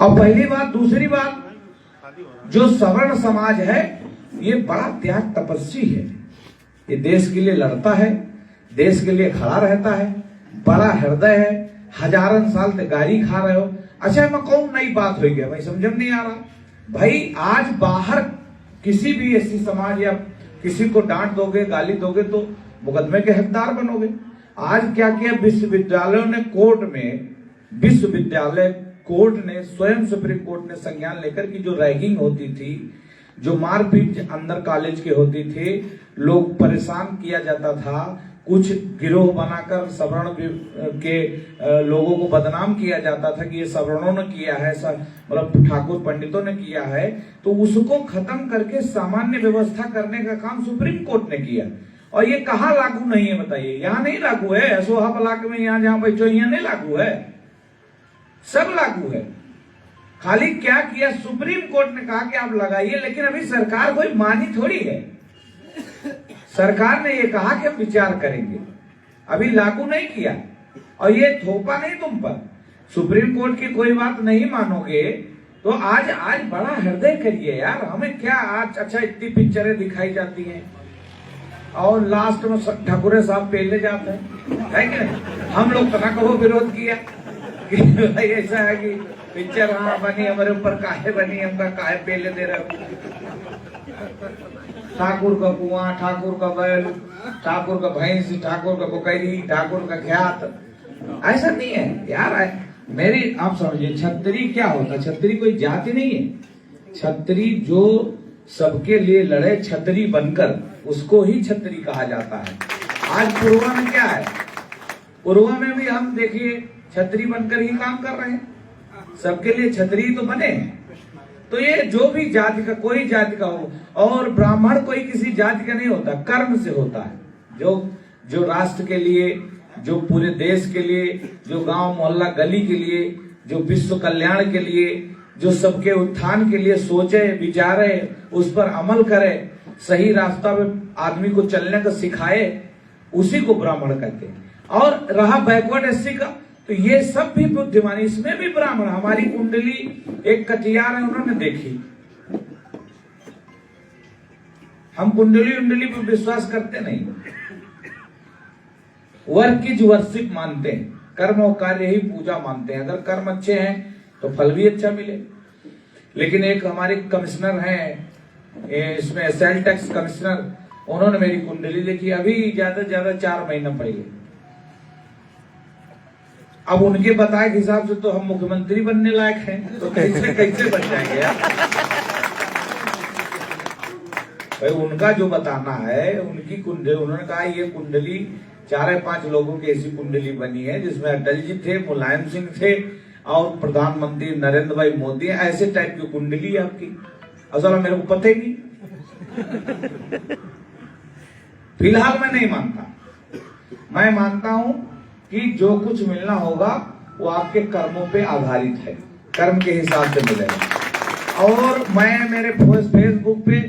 और पहली बात। दूसरी बात, जो सवर्ण समाज है ये बड़ा त्याग तपस्वी है। ये देश के लिए लड़ता है, देश के लिए खड़ा रहता है, बड़ा हृदय है। हजारन साल तक गाली खा रहे हो। अच्छा मैं कौन नई बात हो गया भाई, समझ में नहीं आ रहा भाई। आज बाहर किसी भी ऐसी समाज या किसी को डांट दोगे, गाली दोगे तो मुकदमे के हकदार बनोगे। आज क्या किया विश्वविद्यालयों ने कोर्ट में, विश्वविद्यालय कोर्ट ने स्वयं सुप्रीम कोर्ट ने संज्ञान लेकर कि जो रैगिंग होती थी, जो मारपीट अंदर कॉलेज के होती थे, लोग परेशान किया जाता था, कुछ गिरोह बनाकर सवर्ण के लोगों को बदनाम किया जाता था कि ये सवर्णों ने किया है, मतलब ठाकुर पंडितों ने किया है, तो उसको खत्म करके सामान्य व्यवस्था करने का काम सुप्रीम कोर्ट ने किया। और ये कहाँ लागू नहीं है बताइए? यहाँ नहीं लागू है, अशोहा ब्लॉक में यहाँ जहां बैठो यहाँ नहीं लागू है, सब लागू है। खाली क्या किया, सुप्रीम कोर्ट ने कहा कि आप लगाइए, लेकिन अभी सरकार कोई मानी थोड़ी है। सरकार ने ये कहा कि हम विचार करेंगे, अभी लागू नहीं किया। और ये थोपा नहीं तुम पर, सुप्रीम कोर्ट की कोई बात नहीं मानोगे तो आज बड़ा हृदय करिए यार। हमें क्या आज, अच्छा इतनी पिक्चरें दिखाई जाती हैं और लास्ट में ठाकुरे साहब पेले जाते हैं, है कि नहीं? हम लोग तना कहो विरोध किया कि भाई ऐसा है कि पिक्चर हाँ बनी, हमारे ऊपर काहे बनी, हमका काहे पेले दे रहे हो। ठाकुर का कुआं, ठाकुर का बैल, ठाकुर का भैंस, ठाकुर का बकरी, ठाकुर का ख्यात, ऐसा नहीं है यार। मेरी आप समझिए, छतरी क्या होता है? छतरी कोई जाति नहीं है। छतरी जो सबके लिए लड़े छतरी बनकर, उसको ही छतरी कहा जाता है। आज पुरवा में क्या है? पुरवा में भी हम देखिए छतरी बनकर ही काम कर रहे हैं, सबके लिए छतरी तो बने हैं। तो ये जो भी जाति का, कोई जाति का हो, और ब्राह्मण कोई किसी जाति का नहीं होता, कर्म से होता है। जो राष्ट्र के लिए, जो पूरे देश के लिए, जो गांव मोहल्ला गली के लिए, जो विश्व कल्याण के लिए, जो सबके उत्थान के लिए सोचे विचारे, उस पर अमल करे, सही रास्ता में आदमी को चलने का सिखाए, उसी को ब्राह्मण कहते हैं। और रहा बैकवर्ड एससी का, तो ये सब भी बुद्धिमानी, इसमें भी ब्राह्मण। हमारी कुंडली एक कटियार है, उन्होंने देखी। हम कुंडली पर विश्वास करते नहीं, वर्क इज वर्शिप मानते हैं, कर्म और कार्य ही पूजा मानते हैं। अगर कर्म अच्छे हैं तो फल भी अच्छा मिले। लेकिन एक हमारे कमिश्नर हैं, इसमें सेल टैक्स कमिश्नर, उन्होंने मेरी कुंडली देखी अभी ज्यादा से ज्यादा 4 महीना पहले। अब उनके बताए हिसाब से तो हम मुख्यमंत्री बनने लायक हैं, तो कैसे बन जाएंगे यार? भाई उनका जो बताना है, उनकी कुंडली, उन्होंने कहा ये कुंडली 4 या 5 लोगों की ऐसी कुंडली बनी है जिसमें अटल जी थे, मुलायम सिंह थे और प्रधानमंत्री नरेंद्र भाई मोदी, ऐसे टाइप की कुंडली है आपकी। असल मेरे को पता ही नहीं। फिलहाल मैं नहीं मानता, मैं मानता हूं कि जो कुछ मिलना होगा वो आपके कर्मों पे आधारित है, कर्म के हिसाब से मिलेगा। और मैं मेरे फेसबुक पे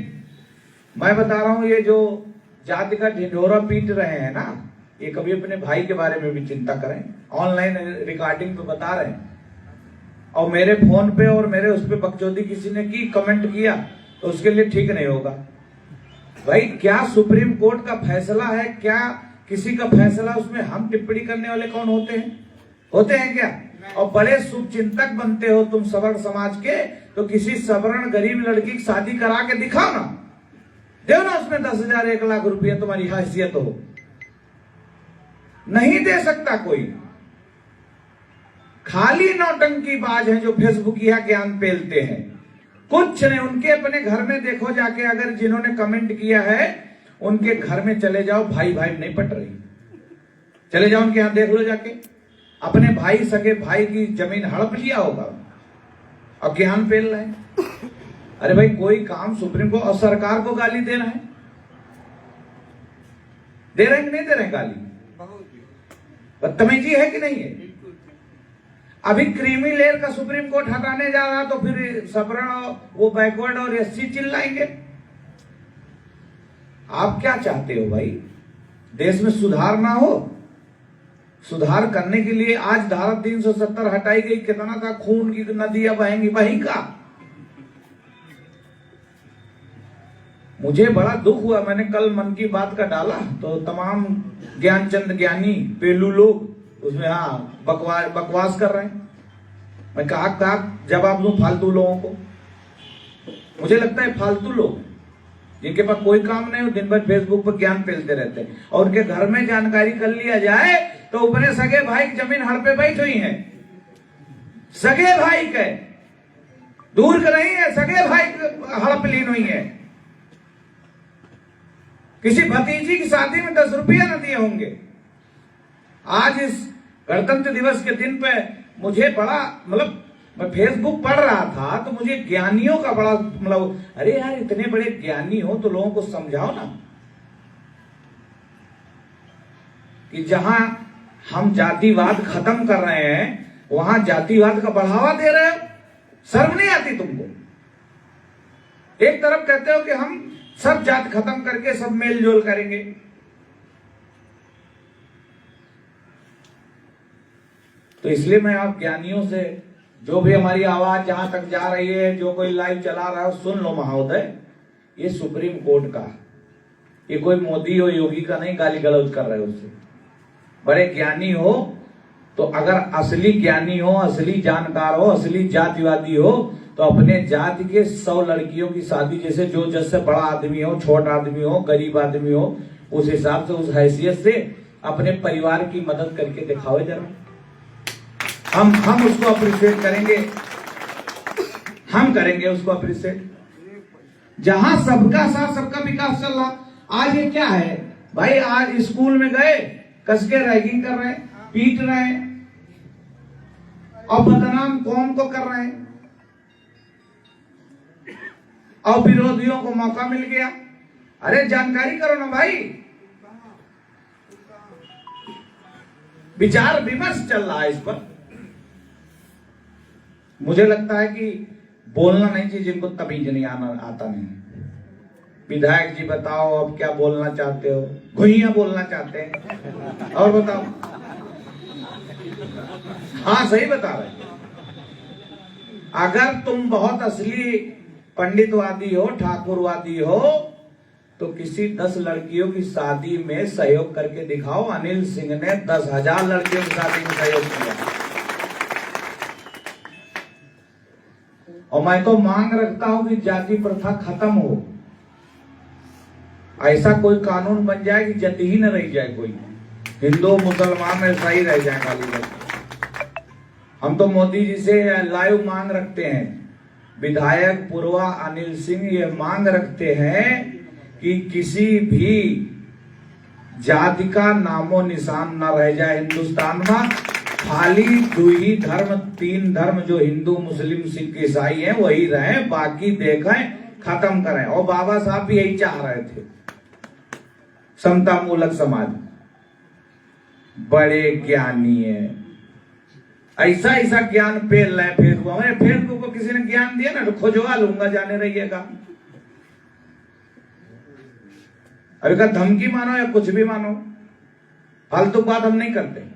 मैं बता रहा हूं, ये जो जाति का ढिंढोरा पीट रहे हैं ना, ये कभी अपने भाई के बारे में भी चिंता करें। ऑनलाइन रिकॉर्डिंग पे बता रहे हैं, और मेरे फोन पे और मेरे उस पे बकचोदी किसी ने की, कमेंट किया, तो उसके लिए ठीक नहीं होगा। भाई क्या सुप्रीम कोर्ट का फैसला है, क्या किसी का फैसला, उसमें हम टिप्पणी करने वाले कौन होते हैं? होते हैं क्या? और बड़े शुभचिंतक बनते हो तुम सवर्ण समाज के, तो किसी सवर्ण गरीब लड़की की शादी करा के दिखाओ ना, दो ना उसमें 10,000 1 लाख रुपया, तुम्हारी हैसियत हो। नहीं दे सकता कोई। खाली नौटंकी बाज हैं जो फेसबुकिया ज्ञान पेलते हैं, कुछ नहीं। उनके अपने घर में देखो जाके, अगर जिन्होंने कमेंट किया है उनके घर में चले जाओ, भाई नहीं पट रही, चले जाओ उनके यहां देख लो जाके। अपने भाई, सगे भाई की जमीन हड़प लिया होगा और ज्ञान पेल रहे हैं। अरे भाई कोई काम सुप्रीम कोर्ट और सरकार को गाली दे रहे हैं, दे रहे हैं कि नहीं दे रहे हैं गाली? बदतमीजी है कि नहीं है? अभी क्रीमी लेयर का सुप्रीम कोर्ट हटाने जा रहा, तो फिर सवर्ण, वो बैकवर्ड और एससी चिल्लाएंगे। आप क्या चाहते हो भाई? देश में सुधार ना हो? सुधार करने के लिए आज धारा 370 हटाई गई, कितना था खून की नदियां बहेंगी, वही का। मुझे बड़ा दुख हुआ, मैंने कल मन की बात का डाला तो तमाम ज्ञानचंद ज्ञानी पेलू लोग उसमें बकवास कर रहे हैं। मैं कहा जवाब दूं फालतू लोगों को? मुझे लगता है फालतू लोग जिनके पास कोई काम नहीं हो, दिन भर फेसबुक पर ज्ञान फैलते रहते हैं, और उनके घर में जानकारी कर लिया जाए तो अपने सगे भाई की जमीन हड़ पे बैठ हुई है। सगे भाई के दूर का नहीं है, सगे भाई हड़प लीन हुई है। किसी भतीजी की शादी में 10 रुपया न दिए होंगे। आज इस गणतंत्र दिवस के दिन पे मुझे बड़ा मैं फेसबुक पढ़ रहा था तो मुझे ज्ञानियों का बड़ा अरे यार इतने बड़े ज्ञानी हो तो लोगों को समझाओ ना कि जहां हम जातिवाद खत्म कर रहे हैं वहां जातिवाद का बढ़ावा दे रहे हो। शर्म नहीं आती तुमको? एक तरफ कहते हो कि हम सब जात खत्म करके सब मेल जोल करेंगे, तो इसलिए मैं आप ज्ञानियों से, जो भी हमारी आवाज जहां तक जा रही है, जो कोई लाइव चला रहा है, सुन लो महोदय, ये सुप्रीम कोर्ट का, ये कोई मोदी हो योगी का नहीं गाली गलौज कर रहे हो। उससे बड़े ज्ञानी हो तो अगर असली ज्ञानी हो, असली जानकार हो, असली जातिवादी हो तो अपने जाति के 100 लड़कियों की शादी, जैसे जो जैसे बड़ा आदमी हो, छोटा आदमी हो, गरीब आदमी हो, उस हिसाब से, उस हैसियत से अपने परिवार की मदद करके दिखाओ जरा। हम उसको अप्रिशिएट करेंगे, हम करेंगे उसको अप्रिशिएट। जहां सबका साथ सबका विकास चल रहा, आज ये क्या है भाई? आज स्कूल में गए, कसके रैगिंग कर रहे हैं, पीट रहे हैं और बदनाम कौम को कर रहे हैं, और विरोधियों को मौका मिल गया। अरे जानकारी करो ना भाई, विचार विमर्श चल रहा है इस पर। मुझे लगता है कि बोलना नहीं चाहिए जिनको तमीज नहीं आता नहीं। विधायक जी बताओ अब क्या बोलना चाहते हो? घुइया बोलना चाहते हैं? और बताओ। हाँ सही बता रहे। अगर तुम बहुत असली पंडितवादी हो, ठाकुरवादी हो, तो किसी 10 लड़कियों की शादी में सहयोग करके दिखाओ। अनिल सिंह ने 10,000 लड़कियों की शादी में सहयोग किया। और मैं तो मांग रखता हूं कि जाति प्रथा खत्म हो, ऐसा कोई कानून बन जाए कि जाति ही न रह जाए, कोई हिंदू मुसलमान ऐसा ही रह जाए खाली। हम तो मोदी जी से लाइव मांग रखते हैं, विधायक पूर्वा अनिल सिंह ये मांग रखते हैं कि किसी भी जाति का नामो निशान न रह जाए हिंदुस्तान में। खाली 2 ही धर्म, 3 धर्म जो हिंदू मुस्लिम सिख ईसाई हैं वही रहे, बाकी देखें खत्म करें। और बाबा साहब भी यही चाह रहे थे, समता मूलक समाज। बड़े ज्ञानी है, ऐसा ऐसा ज्ञान फैल रहे फेसबुक में। फेसबुक को किसी ने ज्ञान दिया ना तो खोजवा लूंगा, जाने रहिएगा। अभी का धमकी मानो या कुछ भी मानो, फालतू बात हम नहीं करते।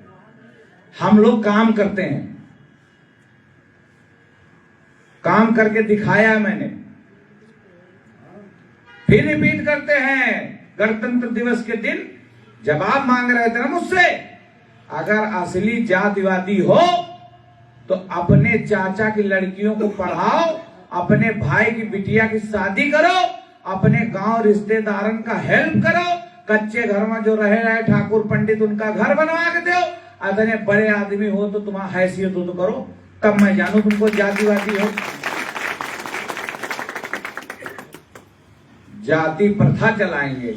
हम लोग काम करते हैं, काम करके दिखाया है मैंने, फिर रिपीट करते हैं। गणतंत्र दिवस के दिन जवाब मांग रहे थे ना मुझसे, अगर असली जातिवादी हो तो अपने चाचा की लड़कियों को पढ़ाओ, अपने भाई की बिटिया की शादी करो, अपने गांव रिश्तेदारन का हेल्प करो, कच्चे घर में जो रहे ठाकुर पंडित उनका घर बनवा के दो। अगर बड़े आदमी हो तो तुम्हारा हैसियत हो तो करो, तब मैं जानू तुमको जातिवादी हो। जाति प्रथा चलाएंगे,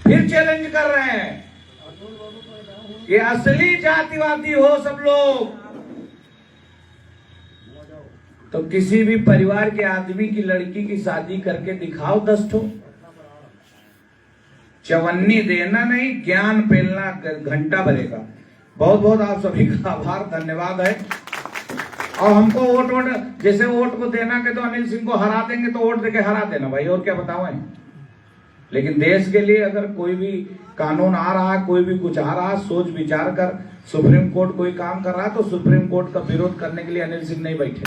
फिर चैलेंज कर रहे हैं कि असली जातिवादी हो सब लोग तो किसी भी परिवार के आदमी की लड़की की शादी करके दिखाओ 10 ठो। चवन्नी देना नहीं, ज्ञान फैलना घंटा भरेगा। बहुत बहुत आप सभी का आभार, धन्यवाद है। और हमको वोट जैसे वोट को देना के तो अनिल सिंह को हरा देंगे तो वोट देके हरा देना भाई, और क्या बताओ। लेकिन देश के लिए अगर कोई भी कानून आ रहा, कोई भी कुछ आ रहा, सोच विचार कर सुप्रीम कोर्ट कोई काम कर रहा, तो सुप्रीम कोर्ट का विरोध करने के लिए अनिल सिंह नहीं बैठे।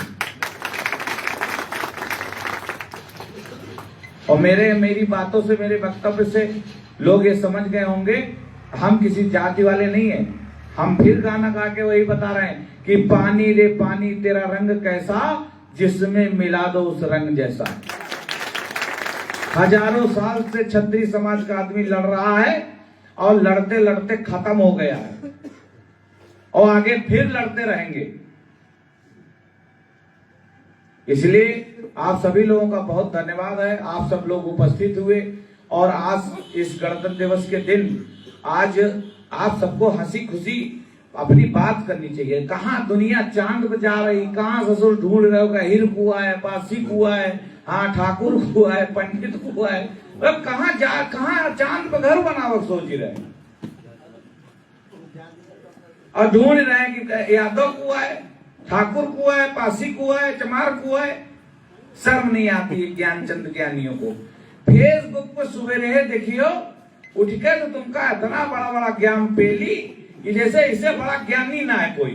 और मेरी बातों से, मेरे वक्तव्य से लोग ये समझ गए होंगे हम किसी जाति वाले नहीं है। हम फिर गाना गा के वही बता रहे हैं कि पानी रे पानी तेरा रंग कैसा, जिसमें मिला दो उस रंग जैसा। हजारों साल से क्षत्रिय समाज का आदमी लड़ रहा है और लड़ते लड़ते खत्म हो गया है और आगे फिर लड़ते रहेंगे। इसलिए आप सभी लोगों का बहुत धन्यवाद है, आप सब लोग उपस्थित हुए। और आज इस गणतंत्र दिवस के दिन आज आप सबको हंसी खुशी अपनी बात करनी चाहिए। कहाँ दुनिया चांद पे जा रही, कहाँ ससुर ढूंढ रहे हो, हिर कुआ है, पासी कुआ है, हाँ ठाकुर कुआ है, पंडित कुआ है, अब कहाँ चांद पे घर बनावक सोच रहे हैं और ढूंढ रहे हैं कि यादव कुआ है, ठाकुर कुआ है, पासी कुआ है, चमार कुआ है। शर्म नहीं आती है ज्ञानचंद ज्ञानियों को। फेसबुक पर सुबह देखियो उठ के तो तुमका इतना बड़ा बड़ा ज्ञान पेली कि जैसे इससे बड़ा ज्ञानी ना है कोई।